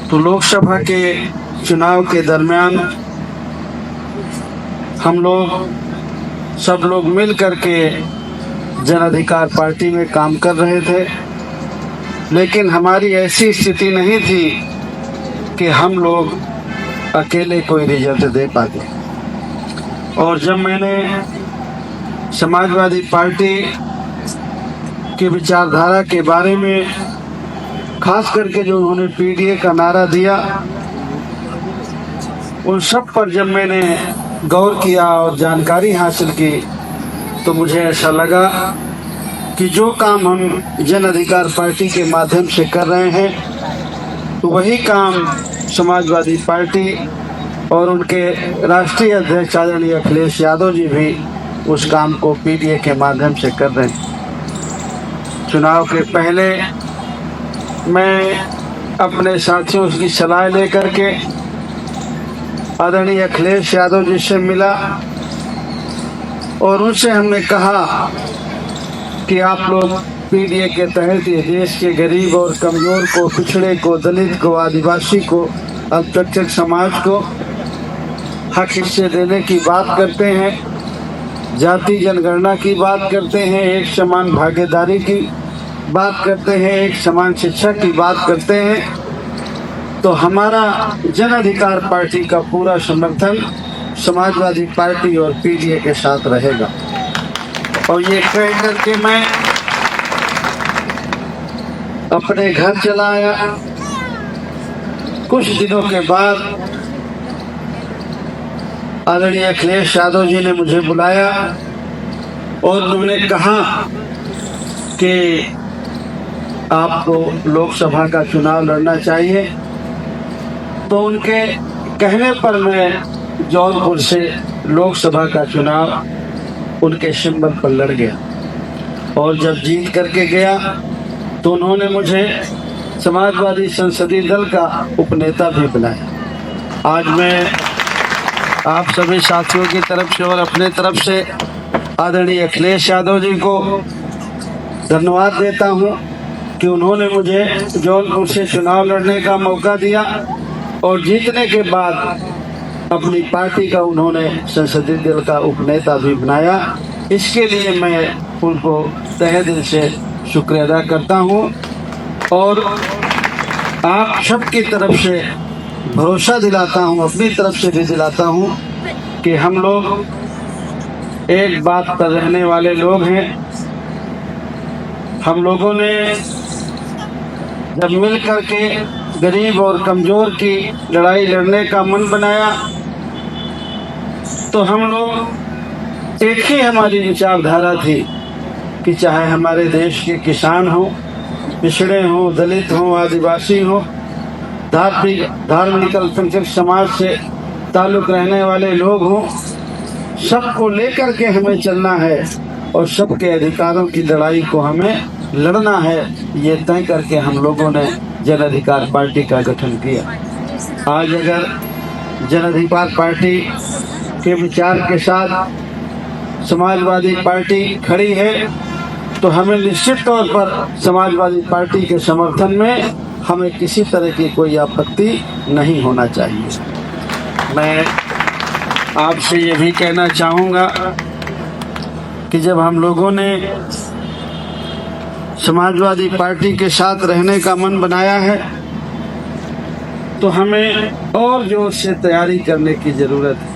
तो लोकसभा के चुनाव के दरमियान हम लोग सब लोग मिल करके जन अधिकार पार्टी में काम कर रहे थे, लेकिन हमारी ऐसी स्थिति नहीं थी कि हम लोग अकेले कोई रिजल्ट दे पाते। और जब मैंने समाजवादी पार्टी की विचारधारा के बारे में खास करके जो उन्होंने पीडीए का नारा दिया, उन सब पर जब मैंने गौर किया और जानकारी हासिल की, तो मुझे ऐसा लगा कि जो काम हम जन अधिकार पार्टी के माध्यम से कर रहे हैं, तो वही काम समाजवादी पार्टी और उनके राष्ट्रीय अध्यक्ष आदरणीय अखिलेश यादव जी भी उस काम को पीडीए के माध्यम से कर रहे हैं। चुनाव के पहले मैं अपने साथियों की सलाह लेकर के आदरणीय अखिलेश यादव जी से मिला और उनसे हमने कहा कि आप लोग पीडीए के तहत ये देश के गरीब और कमज़ोर को, पिछड़े को, दलित को, आदिवासी को, अल्पसंख्यक समाज को हक हिस्से देने की बात करते हैं, जाति जनगणना की बात करते हैं, एक समान भागीदारी की बात करते हैं, एक समान शिक्षा की बात करते हैं, तो हमारा जन अधिकार पार्टी का पूरा समर्थन समाजवादी पार्टी और पीडीए के साथ रहेगा। और ये कह करके मैं अपने घर चला आया। कुछ दिनों के बाद आदरणीय अखिलेश यादव जी ने मुझे बुलाया और उन्होंने कहा कि आपको लोकसभा का चुनाव लड़ना चाहिए। तो उनके कहने पर मैं जौनपुर से लोकसभा का चुनाव उनके सिंबल पर लड़ गया और जब जीत करके गया तो उन्होंने मुझे समाजवादी संसदीय दल का उपनेता भी बनाया। आज मैं आप सभी साथियों की तरफ से और अपने तरफ से आदरणीय अखिलेश यादव जी को धन्यवाद देता हूं कि उन्होंने मुझे जौनपुर से चुनाव लड़ने का मौका दिया और जीतने के बाद अपनी पार्टी का उन्होंने संसदीय दल का उपनेता भी बनाया। इसके लिए मैं उनको तहे दिल से शुक्रिया अदा करता हूं और आप सबकी तरफ से भरोसा दिलाता हूं, अपनी तरफ से भी दिलाता हूं कि हम लोग एक बात पर रहने वाले लोग हैं। हम लोगों ने जब मिल करके गरीब और कमज़ोर की लड़ाई लड़ने का मन बनाया, तो हम लोग एक ही हमारी विचारधारा थी कि चाहे हमारे देश के किसान हों, पिछड़े हों, दलित हों, आदिवासी हों, धार्मिक अल्पसंख्यक समाज से ताल्लुक़ रहने वाले लोग हों, सबको लेकर के हमें चलना है और सबके अधिकारों की लड़ाई को हमें लड़ना है। ये तय करके हम लोगों ने जन अधिकार पार्टी का गठन किया। आज अगर जन अधिकार पार्टी के विचार के साथ समाजवादी पार्टी खड़ी है, तो हमें निश्चित तौर पर समाजवादी पार्टी के समर्थन में हमें किसी तरह की कोई आपत्ति नहीं होना चाहिए। मैं आपसे ये भी कहना चाहूँगा कि जब हम लोगों ने समाजवादी पार्टी के साथ रहने का मन बनाया है, तो हमें और जोर से तैयारी करने की ज़रूरत है।